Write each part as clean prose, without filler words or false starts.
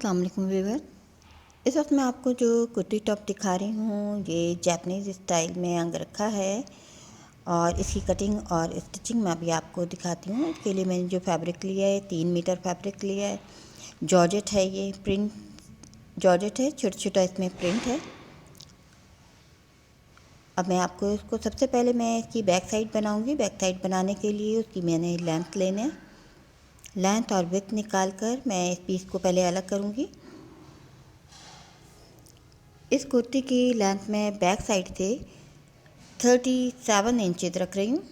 अस्सलाम वालेकुम व्यूअर। इस वक्त मैं आपको जो कुर्ती टॉप दिखा रही हूँ ये जापानीज़ स्टाइल में अंग रखा है और इसकी कटिंग और स्टिचिंग मैं अभी आपको दिखाती हूँ। इसके लिए मैंने जो फैब्रिक लिया है 3 मीटर फैब्रिक लिया है। जॉर्जेट है, ये प्रिंट जॉर्जेट है, छोटा छोटा इसमें प्रिंट है। अब मैं आपको इसको सबसे पहले मैं इसकी बैक साइड बनाऊँगी। बैक साइड बनाने के लिए उसकी मैंने लेंथ लेना है। लेंथ और विड्थ निकाल कर मैं इस पीस को पहले अलग करूँगी। इस कुर्ती की लेंथ में बैक साइड से 37 इंचेस रख रही हूँ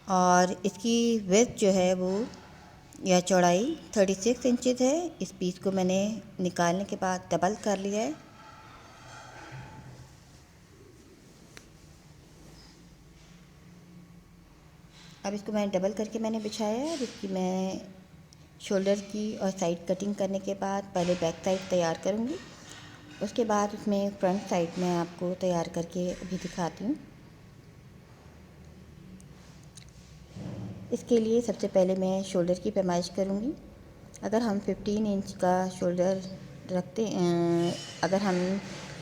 और इसकी विड्थ जो है वो या चौड़ाई 36 इंचेस है। इस पीस को मैंने निकालने के बाद डबल कर लिया है। अब इसको मैंने डबल करके मैंने बिछाया है। अब इसकी मैं शोल्डर की और साइड कटिंग करने के बाद पहले बैक साइड तैयार करूँगी, उसके बाद उसमें फ्रंट साइड मैं आपको तैयार करके अभी दिखाती हूँ। इसके लिए सबसे पहले मैं शोल्डर की पैमाइश करूँगी। अगर हम 15 इंच का शोल्डर रखते अगर हम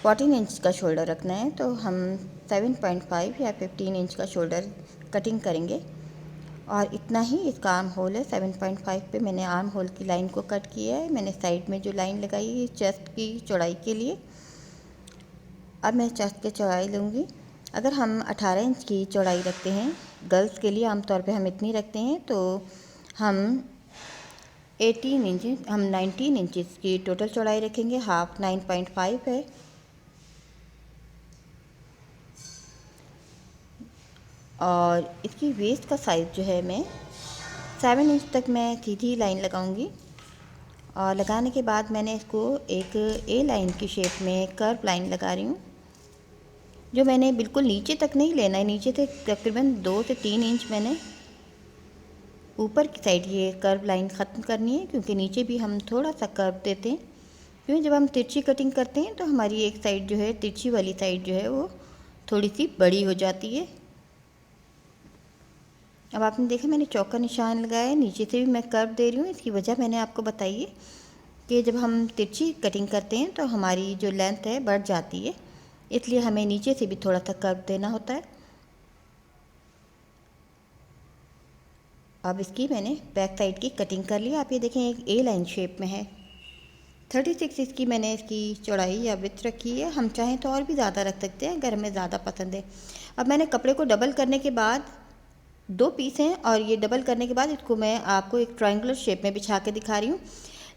14 इंच का शोल्डर रखना है तो हम 7.5 या 15 इंच का शोल्डर कटिंग करेंगे और इतना ही इसका आर्म होल है। 7.5 पे मैंने आर्म होल की लाइन को कट किया है। मैंने साइड में जो लाइन लगाई है चेस्ट की चौड़ाई के लिए। अब मैं चेस्ट की चौड़ाई लूँगी। अगर हम 18 इंच की चौड़ाई रखते हैं, गर्ल्स के लिए आमतौर पे हम इतनी रखते हैं, तो हम 19 इंचेस की टोटल चौड़ाई रखेंगे। हाफ 9.5 है और इसकी वेस्ट का साइज़ जो है मैं 7 इंच तक मैं सीधी लाइन लगाऊंगी और लगाने के बाद मैंने इसको एक ए लाइन की शेप में कर्व लाइन लगा रही हूँ, जो मैंने बिल्कुल नीचे तक नहीं लेना है। नीचे से तकरीबन 2 से 3 इंच मैंने ऊपर की साइड ये कर्व लाइन ख़त्म करनी है, क्योंकि नीचे भी हम थोड़ा सा कर्व देते हैं। क्योंकि जब हम तिरछी कटिंग करते हैं तो हमारी एक साइड जो है, तिरछी वाली साइड जो है वो थोड़ी सी बड़ी हो जाती है। अब आपने देखा मैंने चौक का निशान लगाया है, नीचे से भी मैं कर्व दे रही हूँ। इसकी वजह मैंने आपको बताई है कि जब हम तिरछी कटिंग करते हैं तो हमारी जो लेंथ है बढ़ जाती है, इसलिए हमें नीचे से भी थोड़ा सा कर्व देना होता है। अब इसकी मैंने बैक साइड की कटिंग कर ली। आप ये देखें एक ए लाइन शेप में है। 36 इसकी मैंने इसकी चौड़ाई या विड्थ रखी है। हम चाहें तो और भी ज़्यादा रख सकते हैं अगर हमें ज़्यादा पसंद है। अब मैंने कपड़े को डबल करने के बाद 2 पीस हैं और ये डबल करने के बाद इसको मैं आपको एक ट्रायंगुलर शेप में बिछा के दिखा रही हूँ,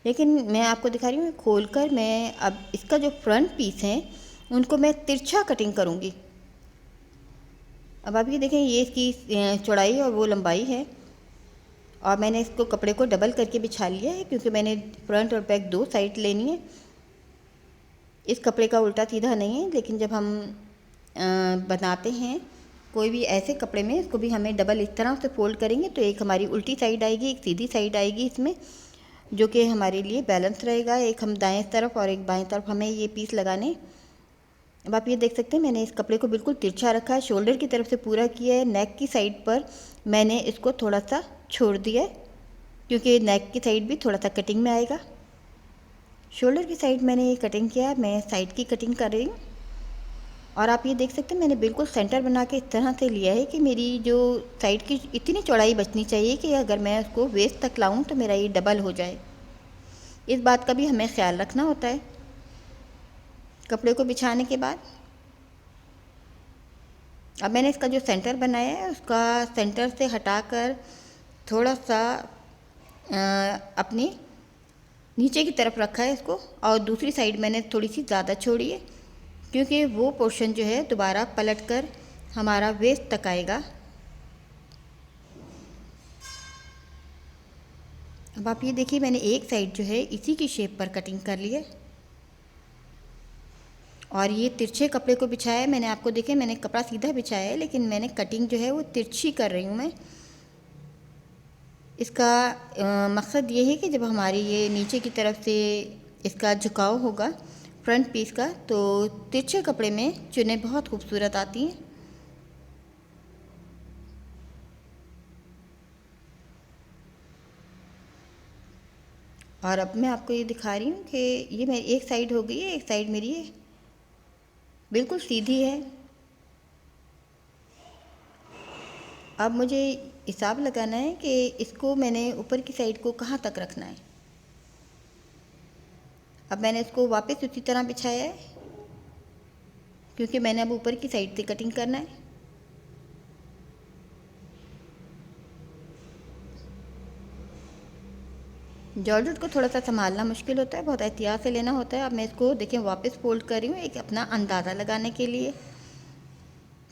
लेकिन मैं आपको दिखा रही हूँ खोल कर। मैं अब इसका जो फ्रंट पीस हैं उनको मैं तिरछा कटिंग करूँगी। अब आप ये देखें ये इसकी चौड़ाई और वो लंबाई है और मैंने इसको कपड़े को डबल करके बिछा लिया है, क्योंकि मैंने फ्रंट और बैक 2 साइड लेनी है। इस कपड़े का उल्टा सीधा नहीं है, लेकिन जब हम बनाते हैं कोई भी ऐसे कपड़े में, इसको भी हमें डबल इस तरह से फोल्ड करेंगे तो एक हमारी उल्टी साइड आएगी, एक सीधी साइड आएगी इसमें, जो कि हमारे लिए बैलेंस रहेगा। एक हम दाएं तरफ और एक बाएं तरफ हमें ये पीस लगाने। अब आप ये देख सकते हैं मैंने इस कपड़े को बिल्कुल तिरछा रखा है, शोल्डर की तरफ से पूरा किया है। नेक की साइड पर मैंने इसको थोड़ा सा छोड़ दिया है, क्योंकि नेक की साइड भी थोड़ा सा कटिंग में आएगा। शोल्डर की साइड मैंने ये कटिंग किया है, मैं साइड की कटिंग कर रही हूँ। और आप ये देख सकते हैं मैंने बिल्कुल सेंटर बना के इस तरह से लिया है कि मेरी जो साइड की इतनी चौड़ाई बचनी चाहिए कि अगर मैं उसको वेस्ट तक लाऊं तो मेरा ये डबल हो जाए। इस बात का भी हमें ख्याल रखना होता है कपड़े को बिछाने के बाद। अब मैंने इसका जो सेंटर बनाया है उसका सेंटर से हटाकर थोड़ा सा अपनी नीचे की तरफ रखा है इसको, और दूसरी साइड मैंने थोड़ी सी ज़्यादा छोड़ी है, क्योंकि वो पोर्शन जो है दोबारा पलट कर हमारा वेस्ट तक आएगा। अब आप ये देखिए मैंने एक साइड जो है इसी की शेप पर कटिंग कर ली है और ये तिरछे कपड़े को बिछाया है। मैंने आपको देखे मैंने कपड़ा सीधा बिछाया है, लेकिन मैंने कटिंग जो है वो तिरछी कर रही हूँ मैं। इसका मकसद ये है कि जब हमारी ये नीचे की तरफ से इसका झुकाव होगा फ्रंट पीस का, तो तिरछे कपड़े में चुन्नें बहुत खूबसूरत आती हैं। और अब मैं आपको ये दिखा रही हूँ कि ये मेरी एक साइड हो गई है, एक साइड मेरी बिल्कुल सीधी है। अब मुझे हिसाब लगाना है कि इसको मैंने ऊपर की साइड को कहाँ तक रखना है। अब मैंने इसको वापस उसी तरह बिछाया है, क्योंकि मैंने अब ऊपर की साइड से कटिंग करना है। जॉर्जेट को थोड़ा सा संभालना मुश्किल होता है, बहुत एहतियात से लेना होता है। अब मैं इसको देखिए वापस फोल्ड कर रही हूँ एक अपना अंदाज़ा लगाने के लिए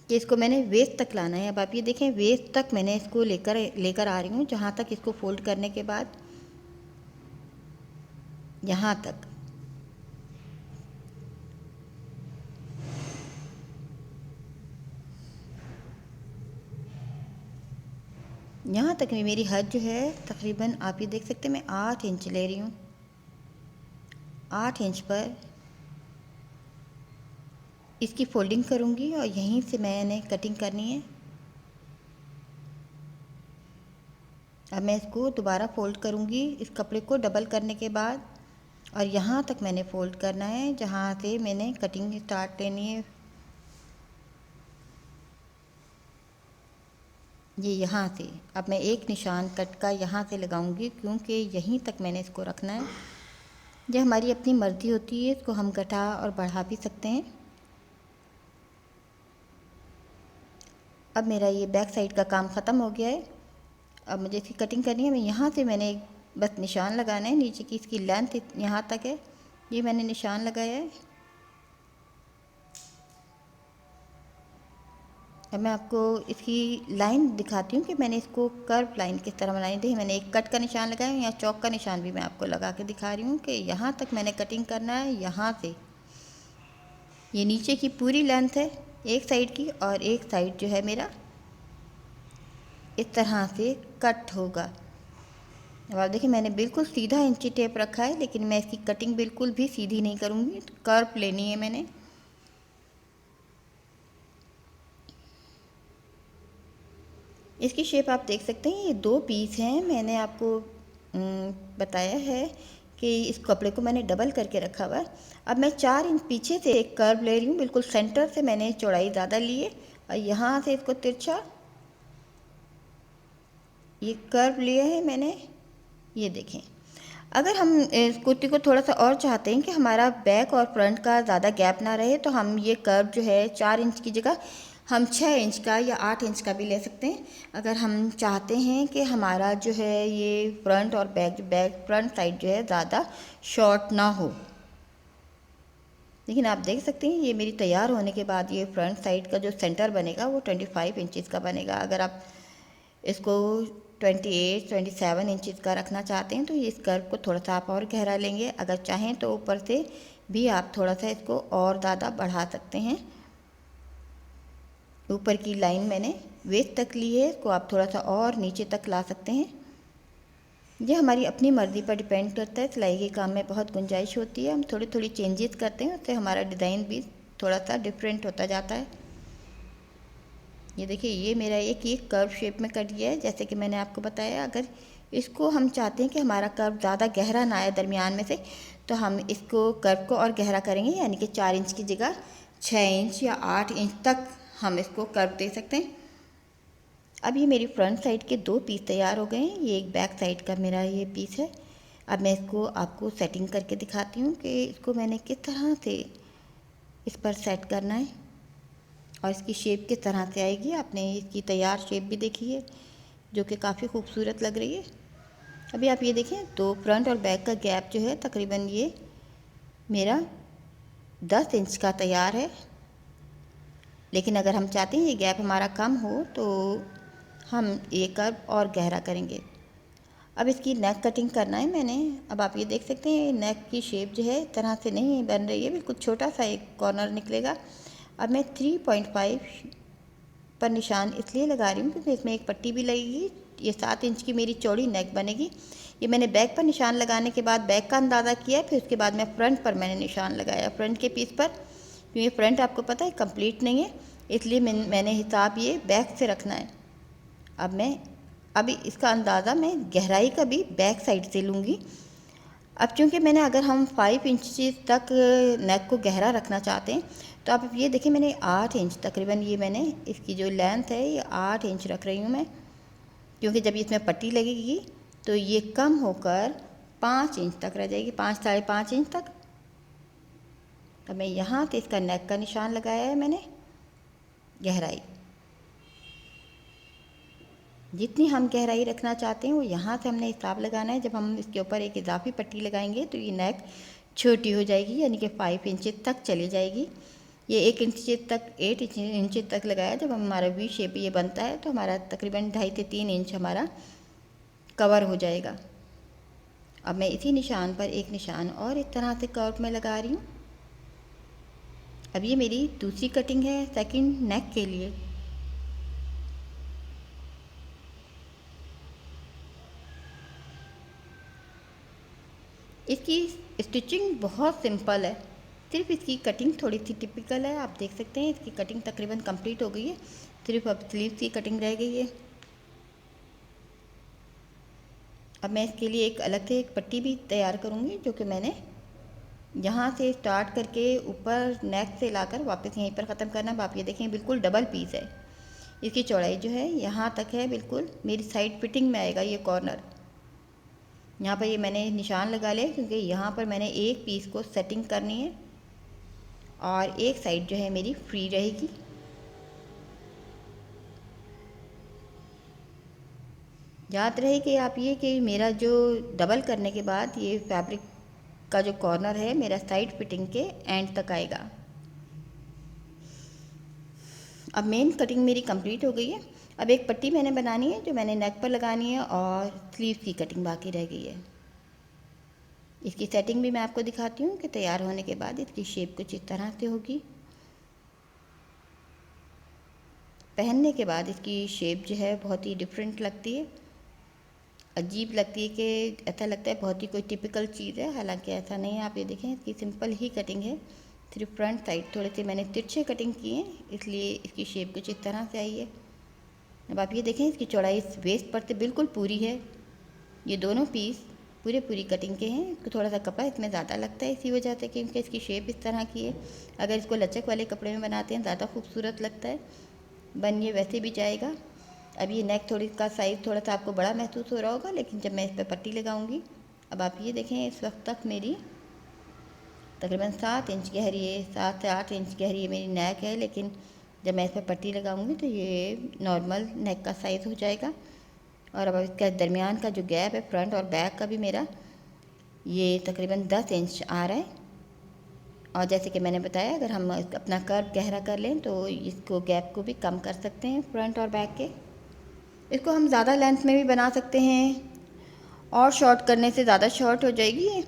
कि इसको मैंने वेस्ट तक लाना है। अब आप ये देखें वेस्ट तक मैंने इसको लेकर लेकर आ रही हूँ, जहाँ तक इसको फोल्ड करने के बाद यहाँ तक। यहाँ तक में मेरी हद जो है तकरीबन आप ये देख सकते हैं मैं 8 इंच ले रही हूँ। 8 इंच पर इसकी फोल्डिंग करूँगी और यहीं से मैंने कटिंग करनी है। अब मैं इसको दोबारा फ़ोल्ड करूँगी इस कपड़े को डबल करने के बाद, और यहाँ तक मैंने फ़ोल्ड करना है जहाँ से मैंने कटिंग स्टार्ट लेनी है। ये यहाँ से अब मैं एक निशान कट का यहाँ से लगाऊंगी, क्योंकि यहीं तक मैंने इसको रखना है। ये हमारी अपनी मर्ज़ी होती है, इसको हम घटा और बढ़ा भी सकते हैं। अब मेरा ये बैक साइड का काम ख़त्म हो गया है। अब मुझे इसकी कटिंग करनी है। मैं यहाँ से मैंने बस निशान लगाना है, नीचे की इसकी लेंथ यहाँ तक है, ये मैंने निशान लगाया है। अब मैं आपको इसकी लाइन दिखाती हूँ कि मैंने इसको कर्व लाइन किस तरह बनाई। देखिए मैंने एक कट का निशान लगाया, यहाँ चौक का निशान भी मैं आपको लगा के दिखा रही हूँ कि यहाँ तक मैंने कटिंग करना है। यहाँ से ये नीचे की पूरी लेंथ है एक साइड की, और एक साइड जो है मेरा इस तरह से कट होगा। अब आप देखिए मैंने बिल्कुल सीधा इंची टेप रखा है, लेकिन मैं इसकी कटिंग बिल्कुल भी सीधी नहीं करूँगी, कर्व लेनी है मैंने। इसकी शेप आप देख सकते हैं, ये 2 पीस हैं। मैंने आपको बताया है कि इस कपड़े को मैंने डबल करके रखा हुआ है। अब मैं 4 इंच पीछे से एक कर्व ले रही हूँ, बिल्कुल सेंटर से मैंने चौड़ाई ज़्यादा ली है, और यहाँ से इसको तिरछा ये कर्व लिया है मैंने। ये देखें, अगर हम इस कुर्ती को थोड़ा सा और चाहते हैं कि हमारा बैक और फ्रंट का ज़्यादा गैप ना रहे, तो हम ये कर्व जो है 4 इंच की जगह हम 6 इंच का या 8 इंच का भी ले सकते हैं। अगर हम चाहते हैं कि हमारा जो है ये फ्रंट और बैक फ्रंट साइड जो है ज़्यादा शॉर्ट ना हो। लेकिन आप देख सकते हैं ये मेरी तैयार होने के बाद ये फ्रंट साइड का जो सेंटर बनेगा वो 25 इंचज़ का बनेगा। अगर आप इसको 27 इंचज़ का रखना चाहते हैं तो इस कर्व को थोड़ा सा आप और गहरा लेंगे। अगर चाहें तो ऊपर से भी आप थोड़ा सा इसको और ज़्यादा बढ़ा सकते हैं। ऊपर की लाइन मैंने वेस्ट तक ली है, इसको आप थोड़ा सा और नीचे तक ला सकते हैं। ये हमारी अपनी मर्ज़ी पर डिपेंड करता है। सिलाई के काम में बहुत गुंजाइश होती है, हम थोड़ी थोड़ी चेंजेस करते हैं, उससे हमारा डिज़ाइन भी थोड़ा सा डिफरेंट होता जाता है। ये देखिए ये मेरा एक कर्व शेप में कट गया है, जैसे कि मैंने आपको बताया। अगर इसको हम चाहते हैं कि हमारा कर्व ज़्यादा गहरा ना आए दरमियान में से, तो हम इसको कर्व को और गहरा करेंगे, यानी कि 4 इंच की जगह 6 इंच या 8 इंच तक हम इसको कर्व दे सकते हैं। अब ये मेरी फ्रंट साइड के 2 पीस तैयार हो गए हैं। ये एक बैक साइड का मेरा ये पीस है। अब मैं इसको आपको सेटिंग करके दिखाती हूँ कि इसको मैंने किस तरह से इस पर सेट करना है और इसकी शेप किस तरह से आएगी। आपने इसकी तैयार शेप भी देखी है, जो कि काफ़ी खूबसूरत लग रही है। अभी आप ये देखें, तो फ्रंट और बैक का गैप जो है तकरीबन ये मेरा 10 इंच का तैयार है। लेकिन अगर हम चाहते हैं ये गैप हमारा कम हो, तो हम ये कर्व और गहरा करेंगे। अब इसकी नेक कटिंग करना है मैंने। अब आप ये देख सकते हैं नेक की शेप जो है इस तरह से नहीं बन रही है, बिल्कुल छोटा सा एक कॉर्नर निकलेगा। अब मैं 3.5 पर निशान इसलिए लगा रही हूँ क्योंकि इसमें एक पट्टी भी लगेगी। ये 7 इंच की मेरी चौड़ी नेक बनेगी। ये मैंने बैक पर निशान लगाने के बाद बैक का अंदाज़ा किया, फिर उसके बाद मैं फ्रंट पर मैंने निशान लगाया, फ्रंट के पीस पर, क्योंकि फ्रंट आपको पता है कंप्लीट नहीं है, इसलिए मैंने हिसाब ये बैक से रखना है। अब इसका अंदाज़ा मैं गहराई का भी बैक साइड से लूँगी। अब चूँकि मैंने अगर हम 5 इंचेस तक नेक को गहरा रखना चाहते हैं तो आप ये देखिए मैंने 8 इंच तकरीबन, ये मैंने इसकी जो लेंथ है ये 8 इंच रख रही हूँ मैं, क्योंकि जब इसमें पट्टी लगेगी तो ये कम होकर 5 इंच तक रह जाएगी, 5 साढ़े 5 इंच तक। तो मैं यहाँ से इसका नेक का निशान लगाया है मैंने, गहराई जितनी हम गहराई रखना चाहते हैं वो यहाँ से हमने हिसाब लगाना है। जब हम इसके ऊपर एक इजाफी पट्टी लगाएंगे तो ये नेक छोटी हो जाएगी, यानी कि 5 इंच तक चली जाएगी। ये 1 इंच तक 8 इंच तक लगाया। जब हमारा वी शेप ये बनता है तो हमारा तकरीबन 2.5 से 3 इंच हमारा कवर हो जाएगा। अब मैं इसी निशान पर एक निशान और इस तरह से कर्व में लगा रही हूँ। अब ये मेरी दूसरी कटिंग है सेकंड नेक के लिए। इसकी स्टिचिंग बहुत सिंपल है, सिर्फ इसकी कटिंग थोड़ी सी टिपिकल है। आप देख सकते हैं इसकी कटिंग तकरीबन कंप्लीट हो गई है, सिर्फ अब स्लीव्स की कटिंग रह गई है। अब मैं इसके लिए एक अलग से एक पट्टी भी तैयार करूँगी, जो कि मैंने यहाँ से स्टार्ट करके ऊपर नेक से लाकर वापस यहीं पर ख़त्म करना। अब आप ये देखें बिल्कुल डबल पीस है। इसकी चौड़ाई जो है यहाँ तक है, बिल्कुल मेरी साइड फिटिंग में आएगा ये कॉर्नर। यहाँ पर ये मैंने निशान लगा लिया क्योंकि यहाँ पर मैंने एक पीस को सेटिंग करनी है और एक साइड जो है मेरी फ्री रहेगी। याद रहे कि आप ये कि मेरा जो डबल करने के बाद ये फैब्रिक का जो कॉर्नर है मेरा साइड फिटिंग के एंड तक आएगा। अब मेन कटिंग मेरी कंप्लीट हो गई है। अब एक पट्टी मैंने बनानी है जो मैंने नेक पर लगानी है और स्लीव की कटिंग बाकी रह गई है। इसकी सेटिंग भी मैं आपको दिखाती हूँ कि तैयार होने के बाद इसकी शेप कुछ इस तरह से होगी। पहनने के बाद इसकी शेप जो है बहुत ही डिफरेंट लगती है, अजीब लगती है कि ऐसा लगता है बहुत ही कोई टिपिकल चीज़ है, हालांकि ऐसा नहीं है। आप ये देखें इसकी सिंपल ही कटिंग है, सिर्फ फ्रंट साइड थोड़े से मैंने तिरछे कटिंग किए हैं, इसलिए इसकी शेप कुछ इस तरह से आई है। अब आप ये देखें इसकी चौड़ाई वेस्ट पर से बिल्कुल पूरी है। ये दोनों पीस पूरी कटिंग के हैं। इसको थोड़ा सा कपड़ा इसमें ज़्यादा लगता है इसी वजह से क्योंकि इसकी शेप इस तरह की है। अगर इसको लचक वाले कपड़े में बनाते हैं ज़्यादा खूबसूरत लगता है, बन ये वैसे भी जाएगा। अब ये नेक थोड़ी का साइज़ थोड़ा सा आपको बड़ा महसूस हो रहा होगा, लेकिन जब मैं इस पर पट्टी लगाऊंगी, अब आप ये देखें इस वक्त तक मेरी तकरीबन 7 इंच गहरी है, 7 से 8 इंच गहरी है मेरी नेक है। लेकिन जब मैं इस पर पट्टी लगाऊंगी तो ये नॉर्मल नेक का साइज़ हो जाएगा। और अब इसका दरमियान का जो गैप है फ्रंट और बैक का भी मेरा ये तकरीबन 10 इंच आ रहा है। और जैसे कि मैंने बताया अगर हम अपना कर्व गहरा कर लें तो इसको गैप को भी कम कर सकते हैं फ्रंट और बैक के। इसको हम ज़्यादा लेंथ में भी बना सकते हैं और शॉर्ट करने से ज़्यादा शॉर्ट हो जाएगी।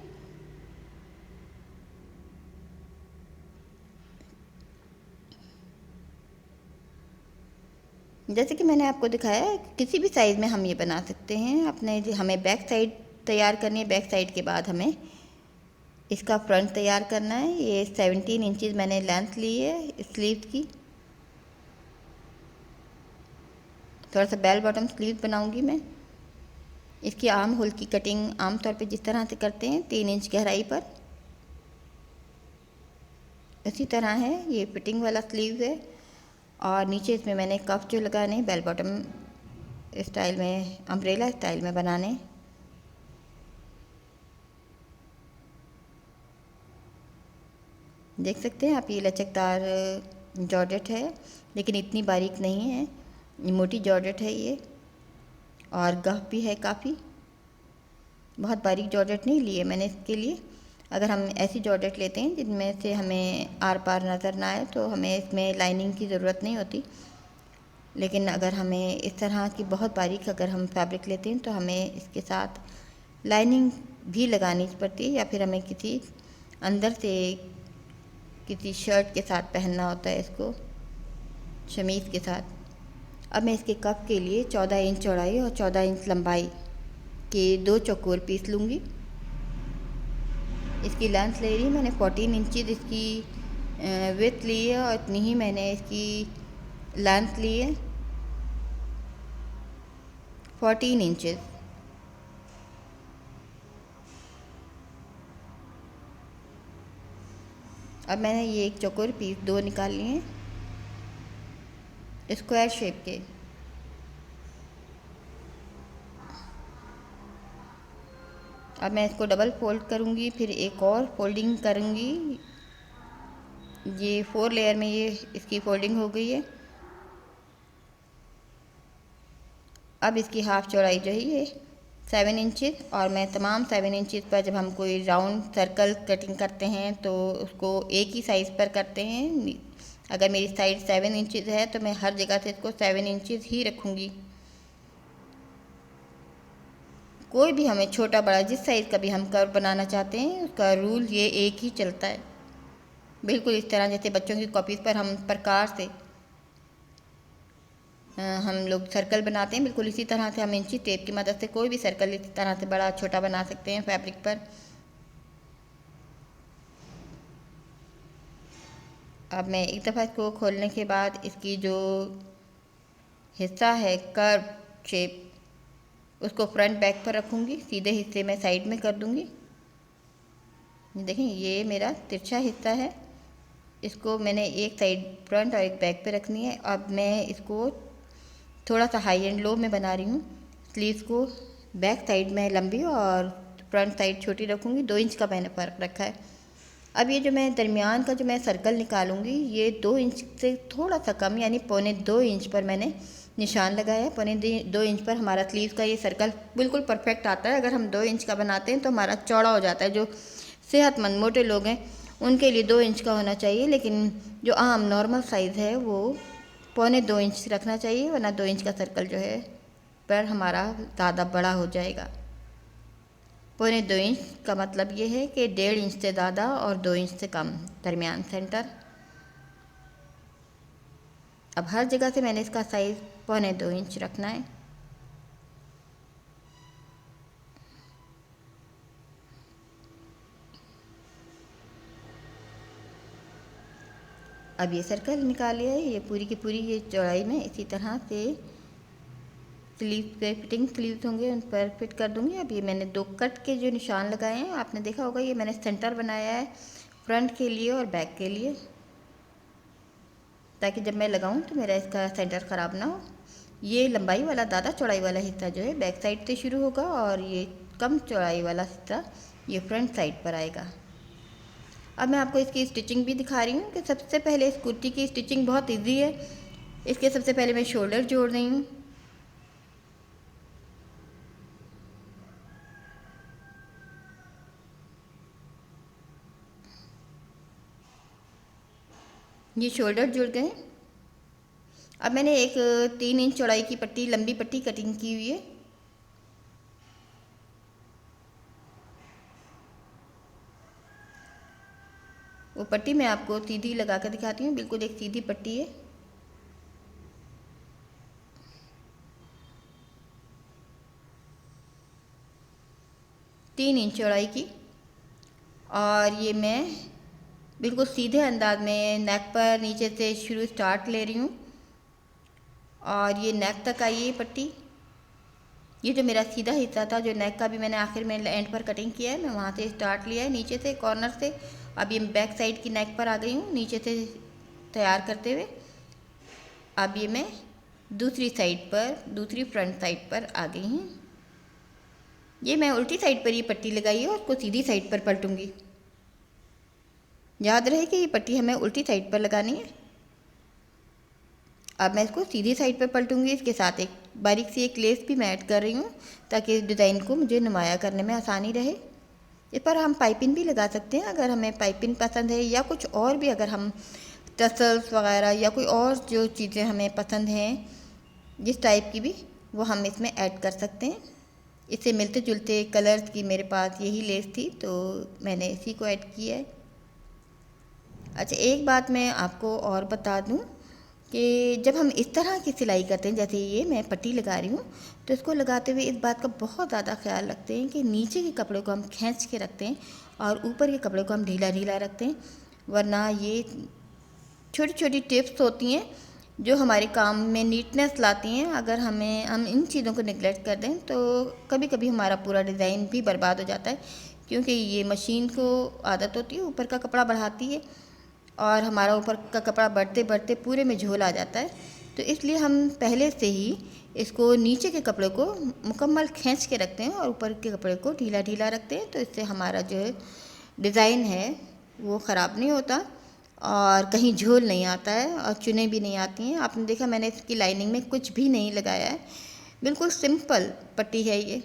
जैसे कि मैंने आपको दिखाया किसी भी साइज़ में हम ये बना सकते हैं। अपने हमें बैक साइड तैयार करनी है, बैक साइड के बाद हमें इसका फ्रंट तैयार करना है। ये 17 इंचज़ मैंने लेंथ ली है स्लीव की। थोड़ा सा बेल बॉटम स्लीव बनाऊंगी मैं। इसकी आर्म होल की कटिंग आमतौर पे जिस तरह से करते हैं 3 इंच गहराई पर, इसी तरह है। ये फिटिंग वाला स्लीव है और नीचे इसमें मैंने कफ जो लगाने बेल बॉटम स्टाइल में, अम्ब्रेला स्टाइल में बनाने। देख सकते हैं आप ये लचकदार जॉर्जेट है, लेकिन इतनी बारीक नहीं है, मोटी जॉर्जेट है ये और गफ भी है काफ़ी। बहुत बारीक जॉर्जेट नहीं लिए मैंने इसके लिए। अगर हम ऐसी जॉर्जेट लेते हैं जिनमें से हमें आर पार नज़र ना आए तो हमें इसमें लाइनिंग की ज़रूरत नहीं होती। लेकिन अगर हमें इस तरह की बहुत बारीक अगर हम फैब्रिक लेते हैं तो हमें इसके साथ लाइनिंग भी लगानी पड़ती है, या फिर हमें किसी अंदर से किसी शर्ट के साथ पहनना होता है इसको, शमीज़ के साथ। अब मैं इसके कप के लिए 14 इंच चौड़ाई और 14 इंच लंबाई के 2 चौकोर पीस लूँगी। इसकी लेंथ ले रही मैंने 14 इंचज़ इसकी विड्थ ली है और इतनी ही मैंने इसकी लेंथ ली है 14 इंचज़। अब मैंने ये एक चौकोर पीस दो निकाल लिए हैं स्क्वायर शेप के। अब मैं इसको डबल फोल्ड करूँगी, फिर एक और फोल्डिंग करूँगी। ये 4 लेयर में ये इसकी फोल्डिंग हो गई है। अब इसकी हाफ चौड़ाई जो है ये 7 इंचज़, और मैं तमाम 7 इंचज़ पर जब हम कोई राउंड सर्कल कटिंग करते हैं तो उसको एक ही साइज़ पर करते हैं। अगर मेरी साइड 7 इंचज़ है तो मैं हर जगह से इसको 7 इंचज़ ही रखूँगी। कोई भी हमें छोटा बड़ा जिस साइज़ का भी हम कर्व बनाना चाहते हैं उसका रूल ये एक ही चलता है। बिल्कुल इस तरह जैसे बच्चों की कॉपीज़ पर हम प्रकार से हम लोग सर्कल बनाते हैं, बिल्कुल इसी तरह से हम इंची टेप की मदद से कोई भी सर्कल इस तरह से बड़ा छोटा बना सकते हैं फैब्रिक पर। अब मैं एक दफ़ा इसको खोलने के बाद इसकी जो हिस्सा है कर्व शेप उसको फ्रंट बैक पर रखूँगी, सीधे हिस्से में साइड में कर दूँगी। देखें ये मेरा तिरछा हिस्सा है, इसको मैंने एक साइड फ्रंट और एक बैक पे रखनी है। अब मैं इसको थोड़ा सा हाई एंड लो में बना रही हूँ। स्लीव्स को बैक साइड में लंबी और फ्रंट साइड छोटी रखूँगी। 2 इंच का मैंने फ़र्क रखा है। अब ये जो मैं दरमियान का जो मैं सर्कल निकालूंगी ये 2 इंच से थोड़ा सा कम यानी 1.25 इंच पर मैंने निशान लगाया है। 1.25 इंच पर हमारा स्लीव का ये सर्कल बिल्कुल परफेक्ट आता है। अगर हम 2 इंच का बनाते हैं तो हमारा चौड़ा हो जाता है। जो सेहतमंद मोटे लोग हैं उनके लिए 2 इंच का होना चाहिए, लेकिन जो आम नॉर्मल साइज़ है वो 1.25 इंच रखना चाहिए, वरना 2 इंच का सर्कल जो है पर हमारा ज़्यादा बड़ा हो जाएगा। 1.25 इंच का मतलब ये है कि 1.5 इंच से ज़्यादा और 2 इंच से कम दरमियान सेंटर। अब हर जगह से मैंने इसका साइज़ 1.25 इंच रखना है। अब ये सर्कल निकाल लिया है, ये पूरी की पूरी ये चौड़ाई में इसी तरह से स्लीव पे फिटिंग स्लीव्स होंगे उन पर फिट कर दूंगी। अब ये मैंने 2 कट के जो निशान लगाए हैं आपने देखा होगा, ये मैंने सेंटर बनाया है फ्रंट के लिए और बैक के लिए, ताकि जब मैं लगाऊं तो मेरा इसका सेंटर ख़राब ना हो। ये लंबाई वाला ज़्यादा चौड़ाई वाला हिस्सा जो है बैक साइड से शुरू होगा और ये कम चौड़ाई वाला हिस्सा ये फ्रंट साइड पर आएगा। अब मैं आपको इसकी स्टिचिंग भी दिखा रही हूँ कि सबसे पहले इस कुर्ती की स्टिचिंग बहुत ईजी है। इसके सबसे पहले मैं शोल्डर जोड़ रही हूँ। ये शोल्डर जुड़ गए। अब मैंने एक 3 इंच चौड़ाई की पट्टी लंबी पट्टी कटिंग की हुई है। वो पट्टी मैं आपको सीधी लगा कर दिखाती हूँ, बिल्कुल एक सीधी पट्टी है। तीन इंच चौड़ाई की, और ये मैं बिल्कुल सीधे अंदाज में नेक पर नीचे से शुरू स्टार्ट ले रही हूँ और ये नेक तक आई है पट्टी। ये जो मेरा सीधा हिस्सा था जो नेक का भी मैंने आखिर में एंड पर कटिंग किया है, मैं वहाँ से स्टार्ट लिया है नीचे से कॉर्नर से। अब ये बैक साइड की नेक पर आ गई हूँ नीचे से तैयार करते हुए। अब ये मैं दूसरी साइड पर दूसरी फ्रंट साइड पर आ गई हूँ। ये मैं उल्टी साइड पर ये पट्टी लगाई है और उसको सीधी साइड पर पलटूंगी। याद रहे कि ये पट्टी हमें उल्टी साइड पर लगानी है। अब मैं इसको सीधी साइड पर पलटूंगी। इसके साथ एक बारीक सी एक लेस भी मैं ऐड कर रही हूँ ताकि इस डिज़ाइन को मुझे नुमाया करने में आसानी रहे। इस पर हम पाइपिंग भी लगा सकते हैं अगर हमें पाइपिंग पसंद है, या कुछ और भी अगर हम टसल्स वगैरह या कोई और जो चीज़ें हमें पसंद हैं जिस टाइप की भी, वो हम इसमें ऐड कर सकते हैं। इससे मिलते जुलते कलर्स की मेरे पास यही लेस थी तो मैंने इसी को ऐड किया है। अच्छा, एक बात मैं आपको और बता दूं कि जब हम इस तरह की सिलाई करते हैं, जैसे ये मैं पट्टी लगा रही हूँ, तो इसको लगाते हुए इस बात का बहुत ज़्यादा ख्याल रखते हैं कि नीचे के कपड़े को हम खींच के रखते हैं और ऊपर के कपड़े को हम ढीला ढीला रखते हैं, वरना ये छोटी छोटी टिप्स होती हैं जो हमारे काम में नीटनेस लाती हैं। अगर हम इन चीज़ों को निगलेक्ट कर दें तो कभी कभी हमारा पूरा डिज़ाइन भी बर्बाद हो जाता है, क्योंकि ये मशीन को आदत होती है ऊपर का कपड़ा बढ़ाती है और हमारा ऊपर का कपड़ा बढ़ते बढ़ते पूरे में झोल आ जाता है। तो इसलिए हम पहले से ही इसको नीचे के कपड़े को मुकम्मल खींच के रखते हैं और ऊपर के कपड़े को ढीला ढीला रखते हैं। तो इससे हमारा जो है डिज़ाइन है वो ख़राब नहीं होता और कहीं झोल नहीं आता है और चुनें भी नहीं आती हैं। आपने देखा मैंने इसकी लाइनिंग में कुछ भी नहीं लगाया है, बिल्कुल सिंपल पट्टी है ये,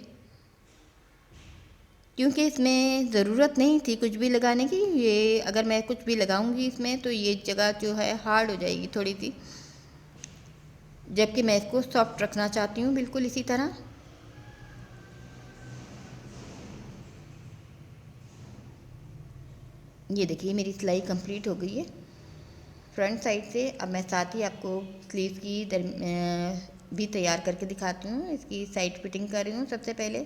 क्योंकि इसमें ज़रूरत नहीं थी कुछ भी लगाने की। ये अगर मैं कुछ भी लगाऊंगी इसमें तो ये जगह जो है हार्ड हो जाएगी थोड़ी सी, जबकि मैं इसको सॉफ्ट रखना चाहती हूँ बिल्कुल इसी तरह। ये देखिए मेरी सिलाई कंप्लीट हो गई है फ्रंट साइड से। अब मैं साथ ही आपको स्लीव की भी तैयार करके दिखाती हूँ। इसकी साइड फिटिंग कर रही हूँ। सबसे पहले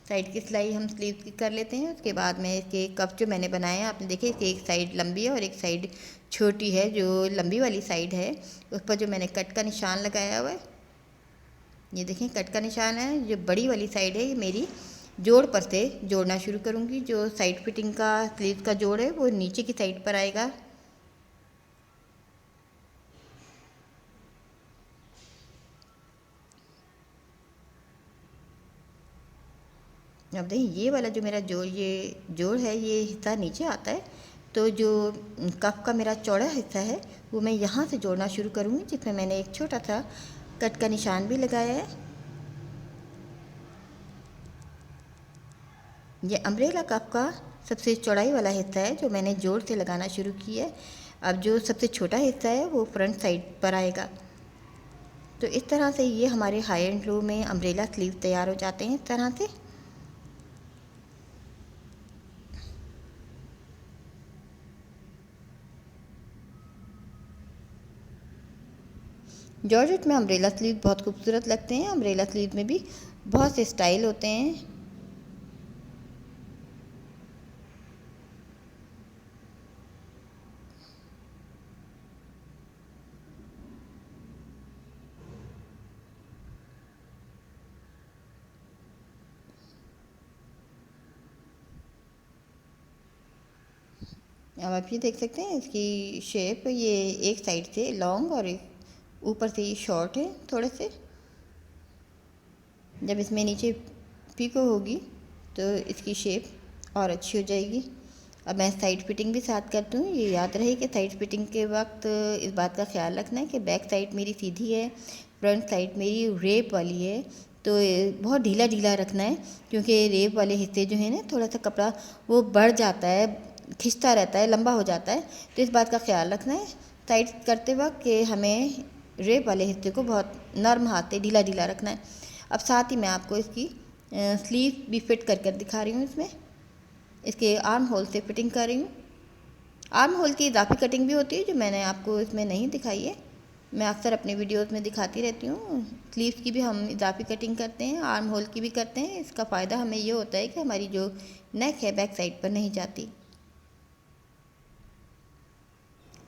साइड की सिलाई हम स्लीव की कर लेते हैं, उसके बाद में इसके कप जो मैंने बनाए हैं आपने देखे, इसकी एक साइड लंबी है और एक साइड छोटी है। जो लंबी वाली साइड है उस पर जो मैंने कट का निशान लगाया हुआ है, ये देखें कट का निशान है। जो बड़ी वाली साइड है ये मेरी जोड़ पर से जोड़ना शुरू करूँगी। जो साइड फिटिंग का स्लीव का जोड़ है वो नीचे की साइड पर आएगा। अब देखिए ये वाला जो मेरा जोड़ है ये हिस्सा नीचे आता है। तो जो कफ का मेरा चौड़ा हिस्सा है वो मैं यहाँ से जोड़ना शुरू करूँगी, जिसमें मैंने एक छोटा सा कट का निशान भी लगाया है। ये अम्ब्रेला कफ का सबसे चौड़ाई वाला हिस्सा है जो मैंने जोड़ से लगाना शुरू किया है। अब जो सबसे छोटा हिस्सा है वो फ्रंट साइड पर आएगा। तो इस तरह से ये हमारे हाई एंड लो में अम्ब्रेला स्लीव तैयार हो जाते हैं इस तरह से। जॉर्जेट में अम्ब्रेला स्लीव बहुत खूबसूरत लगते हैं। अम्ब्रेला स्लीव में भी बहुत से स्टाइल होते हैं। अब आप ये देख सकते हैं इसकी शेप, ये एक साइड से लॉन्ग और एक ऊपर से ये शॉर्ट है थोड़े से। जब इसमें नीचे पीको होगी तो इसकी शेप और अच्छी हो जाएगी। अब मैं साइड फिटिंग भी साथ करती हूँ। ये याद रहे कि साइड फिटिंग के वक्त इस बात का ख्याल रखना है कि बैक साइड मेरी सीधी है, फ्रंट साइड मेरी रेप वाली है। तो बहुत ढीला ढीला रखना है, क्योंकि रेप वाले हिस्से जो है ना थोड़ा सा कपड़ा वो बढ़ जाता है, खिंचता रहता है, लंबा हो जाता है। तो इस बात का ख्याल रखना है साइड करते वक्त कि हमें रेप वाले हिस्से को बहुत नरम हाथ से ढीला ढीला रखना है। अब साथ ही मैं आपको इसकी स्लीव भी फिट कर कर दिखा रही हूँ। इसमें इसके आर्म होल से फिटिंग कर रही हूँ। आर्म होल की इजाफी कटिंग भी होती है जो मैंने आपको इसमें नहीं दिखाई है। मैं अक्सर अपने वीडियोस में दिखाती रहती हूँ। स्लीव्स की भी हम इजाफी कटिंग करते हैं, आर्म होल की भी करते हैं। इसका फ़ायदा हमें ये होता है कि हमारी जो नेक है बैक साइड पर नहीं जाती।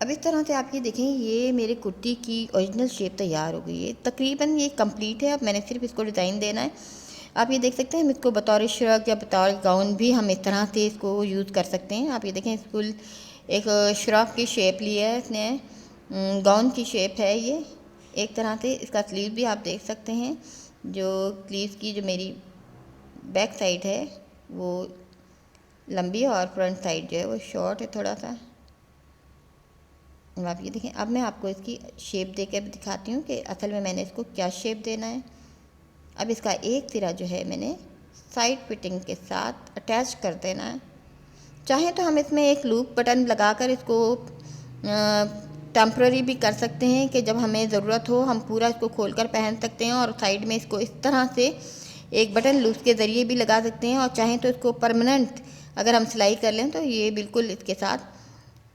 अब इस तरह से आप ये देखें, ये मेरे कुर्ती की ओरिजिनल शेप तैयार हो गई है। तकरीबन ये कंप्लीट है। अब मैंने सिर्फ इसको डिज़ाइन देना है। आप ये देख सकते हैं, हम इसको बतौर श्रग या बतौर गाउन भी हम इस तरह से इसको यूज़ कर सकते हैं। आप ये देखें, फुल एक श्रग की शेप ली है इसने, गाउन की शेप है ये एक तरह से। इसका स्लीव भी आप देख सकते हैं। जो स्लीव की जो मेरी बैक साइड है वो लंबी है और फ्रंट साइड जो है वो शॉर्ट है थोड़ा सा। अब आप ये देखें, अब मैं आपको इसकी शेप दे के दिखाती हूँ कि असल में मैंने इसको क्या शेप देना है। अब इसका एक सिरा जो है मैंने साइड फिटिंग के साथ अटैच कर देना है। चाहे तो हम इसमें एक लूप बटन लगाकर इसको टेम्प्ररी भी कर सकते हैं कि जब हमें ज़रूरत हो हम पूरा इसको खोलकर पहन सकते हैं, और साइड में इसको इस तरह से एक बटन लूप के ज़रिए भी लगा सकते हैं। और चाहें तो इसको परमानेंट अगर हम सिलाई कर लें तो ये बिल्कुल इसके साथ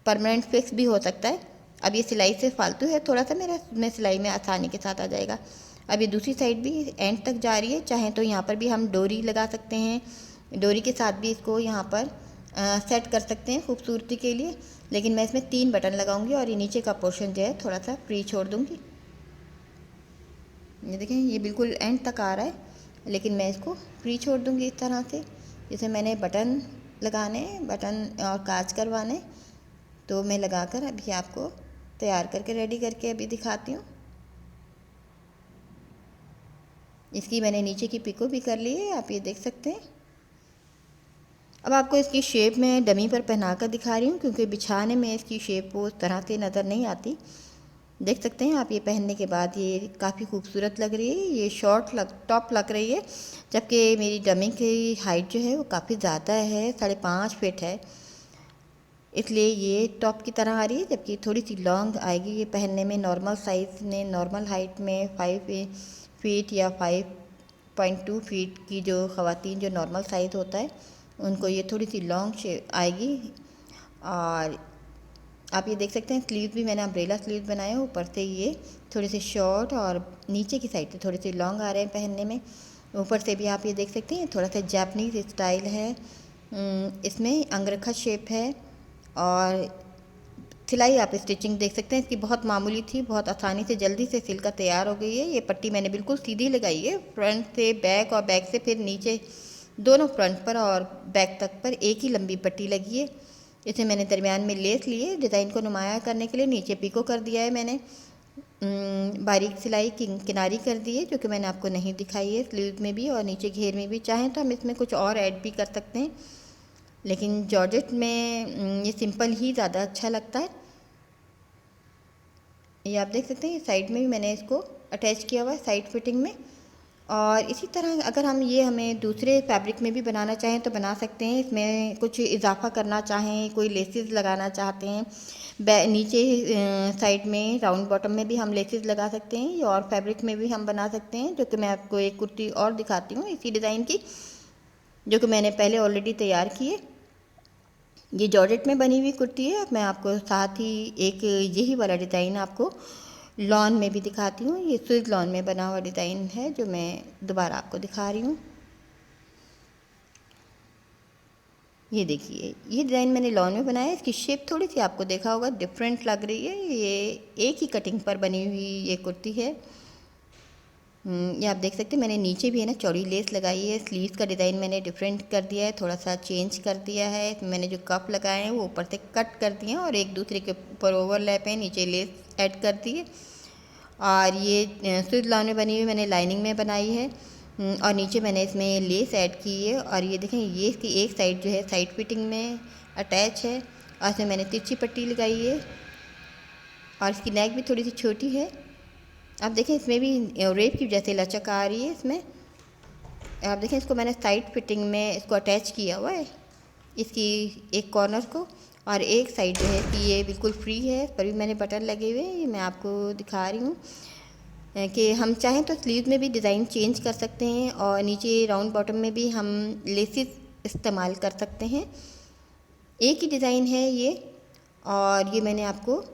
परमानेंट फिक्स भी हो सकता है। अब ये सिलाई से फालतू है थोड़ा सा, मेरा में सिलाई में आसानी के साथ आ जाएगा। अब ये दूसरी साइड भी एंड तक जा रही है। चाहें तो यहाँ पर भी हम डोरी लगा सकते हैं, डोरी के साथ भी इसको यहाँ पर सेट कर सकते हैं खूबसूरती के लिए। लेकिन मैं इसमें 3 बटन लगाऊंगी और ये नीचे का पोर्शन जो है थोड़ा सा फ्री छोड़ दूंगी। ये देखें, ये बिल्कुल एंड तक आ रहा है, लेकिन मैं इसको फ्री छोड़ दूंगी इस तरह से। जैसे मैंने बटन लगाने, बटन और काज करवाने, तो मैं लगाकर अभी आपको तैयार करके रेडी करके अभी दिखाती हूँ। इसकी मैंने नीचे की पिको भी कर ली है, आप ये देख सकते हैं। अब आपको इसकी शेप मैं डमी पर पहना कर दिखा रही हूँ, क्योंकि बिछाने में इसकी शेप वो उस तरह से नज़र नहीं आती। देख सकते हैं आप, ये पहनने के बाद ये काफ़ी खूबसूरत लग रही है। ये शॉर्ट टॉप लग रही है, जबकि मेरी डमी की हाइट जो है वो काफ़ी ज़्यादा है, 5.5 फीट है, इसलिए ये टॉप की तरह आ रही है। जबकि थोड़ी सी लॉन्ग आएगी ये पहनने में। नॉर्मल साइज़ में, नॉर्मल हाइट में 5 फीट या 5.2 फीट की जो ख़वातीन जो नॉर्मल साइज़ होता है, उनको ये थोड़ी सी लॉन्ग शेप आएगी। और आप ये देख सकते हैं, स्लीव भी मैंने अम्ब्रेला स्लीव बनाया, ऊपर से ये थोड़े से शॉर्ट और नीचे की साइड से थोड़े से लॉन्ग आ रहे हैं पहनने में। ऊपर से भी आप ये देख सकते हैं, थोड़ा सा जापानीज़ स्टाइल है, इसमें अंगरखा शेप है। और सिलाई आप स्टिचिंग देख सकते हैं, इसकी बहुत मामूली थी, बहुत आसानी से जल्दी से सिल कर तैयार हो गई है। ये पट्टी मैंने बिल्कुल सीधी लगाई है, फ्रंट से बैक और बैक से फिर नीचे, दोनों फ्रंट पर और बैक तक पर एक ही लंबी पट्टी लगी है। इसे मैंने दरमियान में लेस लिए डिज़ाइन को नुमाया करने के लिए। नीचे पिको कर दिया है मैंने, बारीक सिलाई किनारी कर दी है, जो कि मैंने आपको नहीं दिखाई है स्लीव में भी और नीचे घेर में भी। चाहें तो हम इसमें कुछ और ऐड भी कर सकते हैं, लेकिन जॉर्जेट में ये सिंपल ही ज़्यादा अच्छा लगता है। ये आप देख सकते हैं, साइड में भी मैंने इसको अटैच किया हुआ है साइड फिटिंग में। और इसी तरह अगर हमें दूसरे फैब्रिक में भी बनाना चाहें तो बना सकते हैं। इसमें कुछ इजाफा करना चाहें, कोई लेसेस लगाना चाहते हैं, नीचे साइड में राउंड बॉटम में भी हम लेसेस लगा सकते हैं, और फैब्रिक में भी हम बना सकते हैं। जो कि मैं आपको एक कुर्ती और दिखाती हूँ इसी डिज़ाइन की, जो कि मैंने पहले ऑलरेडी तैयार की है। ये जॉर्जेट में बनी हुई कुर्ती है। मैं आपको साथ ही एक यही वाला डिज़ाइन आपको लॉन में भी दिखाती हूँ। ये स्विज लॉन में बना हुआ डिज़ाइन है, जो मैं दोबारा आपको दिखा रही हूँ। ये देखिए, ये डिज़ाइन मैंने लॉन में बनाया है। इसकी शेप थोड़ी सी आपको देखा होगा डिफरेंट लग रही है। ये एक ही कटिंग पर बनी हुई ये कुर्ती है। ये आप देख सकते हैं, मैंने नीचे भी है ना चौड़ी लेस लगाई है। स्लीव्स का डिज़ाइन मैंने डिफरेंट कर दिया है, थोड़ा सा चेंज कर दिया है। मैंने जो कप लगाए हैं वो ऊपर से कट कर दिए हैं और एक दूसरे के ऊपर ओवरलैप है, नीचे लेस ऐड कर दी है। और ये स्विज लॉन में बनी हुई मैंने लाइनिंग में बनाई है, और नीचे मैंने इसमें लेस ऐड की है। और ये देखें, ये इसकी एक साइड जो है साइड फिटिंग में अटैच है, और इसमें मैंने तिरछी पट्टी लगाई है, और इसकी नेक भी थोड़ी सी छोटी है। आप देखें, इसमें भी रेप की जैसे लचक आ रही है इसमें। आप देखें, इसको मैंने साइड फिटिंग में इसको अटैच किया हुआ है, इसकी एक कॉर्नर को। और एक साइड जो है कि ये बिल्कुल फ्री है, इस पर भी मैंने बटन लगे हुए हैं। ये मैं आपको दिखा रही हूँ कि हम चाहें तो स्लीव में भी डिज़ाइन चेंज कर सकते हैं, और नीचे राउंड बॉटम में भी हम लेसिस इस्तेमाल कर सकते हैं। एक ही डिज़ाइन है ये, और ये मैंने आपको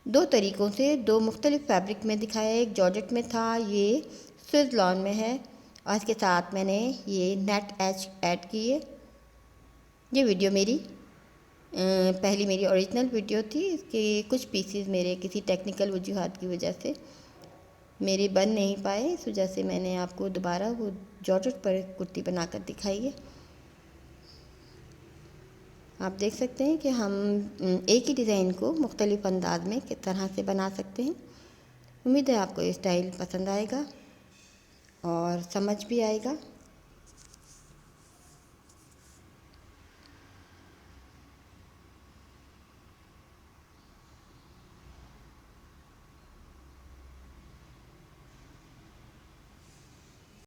दो तरीक़ों से दो मुख्तलिफ़ फैब्रिक में दिखाया है। एक जॉर्जेट में था, ये स्विज लॉन में है, और इसके साथ मैंने ये नेट एच ऐड की है। ये वीडियो मेरी पहली मेरी ओरिजिनल वीडियो थी। इसके कुछ पीसेस मेरे किसी टेक्निकल वजूहात की वजह से मेरे बन नहीं पाए, इस वजह से मैंने आपको दोबारा वो जॉर्जेट पर कुर्ती बनाकर दिखाई है। आप देख सकते हैं कि हम एक ही डिज़ाइन को मुख्तलिफ़ अंदाज में किस तरह से बना सकते हैं। उम्मीद है आपको ये स्टाइल पसंद आएगा और समझ भी आएगा।